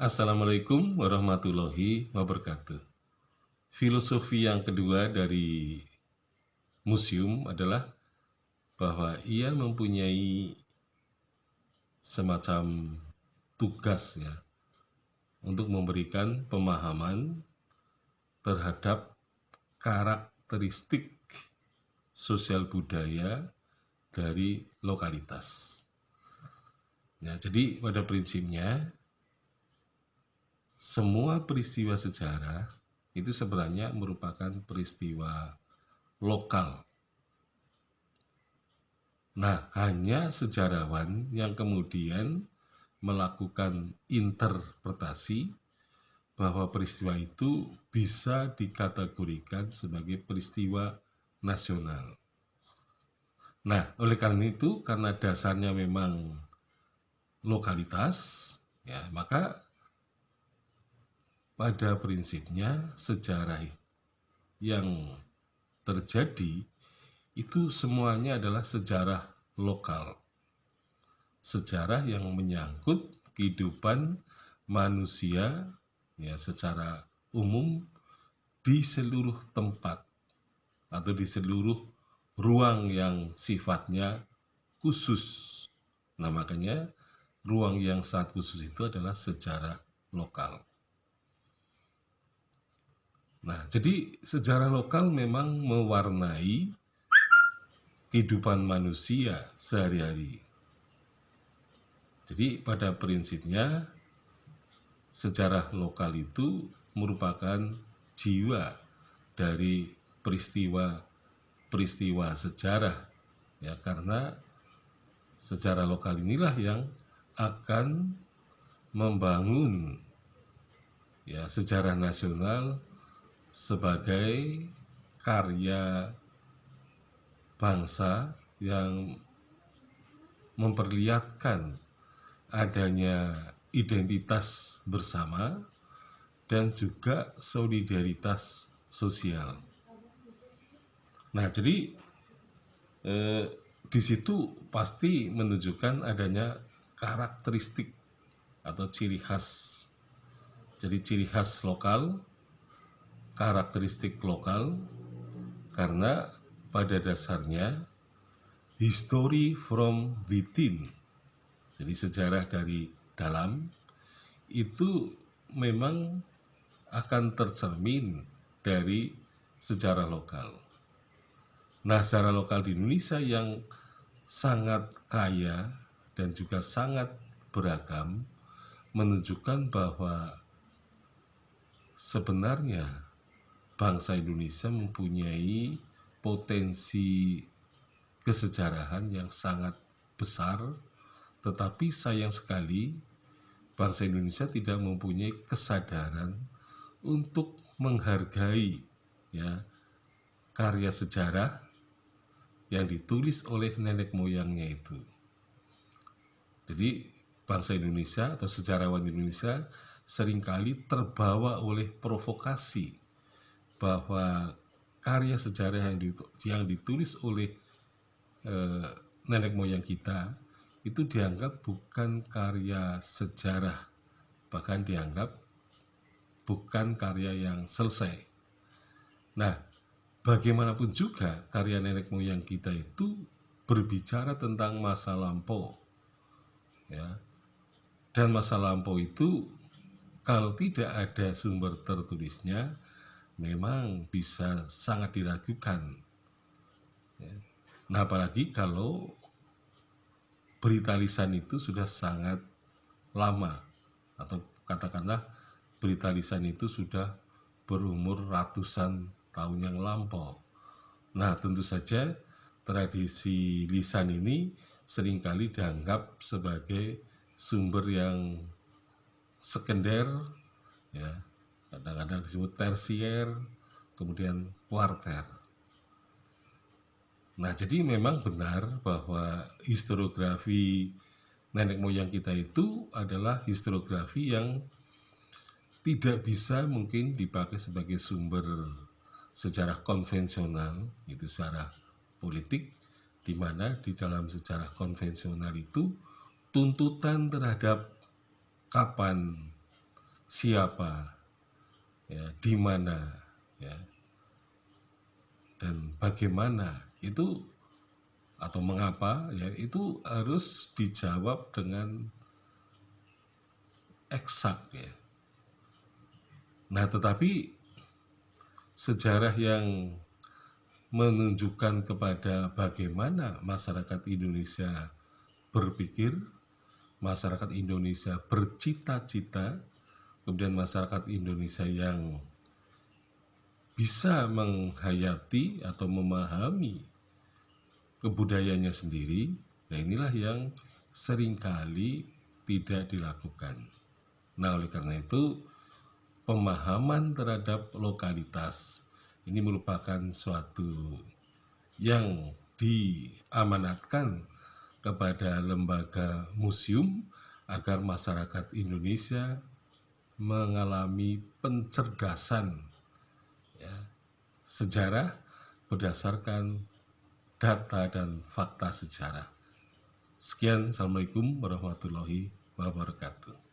Assalamualaikum warahmatullahi wabarakatuh. Filosofi yang kedua dari museum adalah bahwa ia mempunyai semacam tugas ya untuk memberikan pemahaman terhadap karakteristik sosial budaya dari lokalitas. Ya, jadi pada prinsipnya semua peristiwa sejarah itu sebenarnya merupakan peristiwa lokal. Nah, hanya sejarawan yang kemudian melakukan interpretasi bahwa peristiwa itu bisa dikategorikan sebagai peristiwa nasional. Nah, oleh karena itu, karena dasarnya memang lokalitas, ya, maka pada prinsipnya sejarah yang terjadi itu semuanya adalah sejarah lokal. Sejarah yang menyangkut kehidupan manusia ya secara umum di seluruh tempat atau di seluruh ruang yang sifatnya khusus. Nah, makanya ruang yang sangat khusus itu adalah sejarah lokal. Nah, jadi sejarah lokal memang mewarnai kehidupan manusia sehari-hari. Jadi pada prinsipnya sejarah lokal itu merupakan jiwa dari peristiwa sejarah ya, karena sejarah lokal inilah yang akan membangun ya sejarah nasional sebagai karya bangsa yang memperlihatkan adanya identitas bersama dan juga solidaritas sosial. Nah, jadi di situ pasti menunjukkan adanya karakteristik atau ciri khas. Jadi ciri khas lokal, karakteristik lokal, karena pada dasarnya history from within, jadi sejarah dari dalam, itu memang akan tercermin dari sejarah lokal. Nah, sejarah lokal di Indonesia yang sangat kaya dan juga sangat beragam menunjukkan bahwa sebenarnya bangsa Indonesia mempunyai potensi kesejarahan yang sangat besar, tetapi sayang sekali bangsa Indonesia tidak mempunyai kesadaran untuk menghargai ya karya sejarah yang ditulis oleh nenek moyangnya itu. Jadi bangsa Indonesia atau sejarawan Indonesia seringkali terbawa oleh provokasi bahwa karya sejarah yang ditulis oleh nenek moyang kita itu dianggap bukan karya sejarah, bahkan dianggap bukan karya yang selesai. Nah, bagaimanapun juga karya nenek moyang kita itu berbicara tentang masa lampau, ya. Dan masa lampau itu kalau tidak ada sumber tertulisnya, memang bisa sangat diragukan. Ya. Nah, apalagi kalau berita lisan itu sudah sangat lama, atau katakanlah berita lisan itu sudah berumur ratusan tahun yang lampau. Nah, tentu saja tradisi lisan ini seringkali dianggap sebagai sumber yang sekunder, ya, kadang-kadang disebut tersier, kemudian kuarter. Nah, jadi memang benar bahwa historiografi nenek moyang kita itu adalah historiografi yang tidak bisa mungkin dipakai sebagai sumber sejarah konvensional, itu secara politik, di mana di dalam sejarah konvensional itu tuntutan terhadap kapan siapa, ya, di mana, ya, dan bagaimana itu atau mengapa, ya, itu harus dijawab dengan eksak, ya. Nah, tetapi sejarah yang menunjukkan kepada bagaimana masyarakat Indonesia berpikir, masyarakat Indonesia bercita-cita, kemudian masyarakat Indonesia yang bisa menghayati atau memahami kebudayaannya sendiri. Nah, inilah yang seringkali tidak dilakukan. Nah, oleh karena itu, pemahaman terhadap lokalitas ini merupakan suatu yang diamanatkan kepada lembaga museum agar masyarakat Indonesia mengalami pencerdasan, ya, sejarah berdasarkan data dan fakta sejarah. Sekian, Assalamualaikum warahmatullahi wabarakatuh.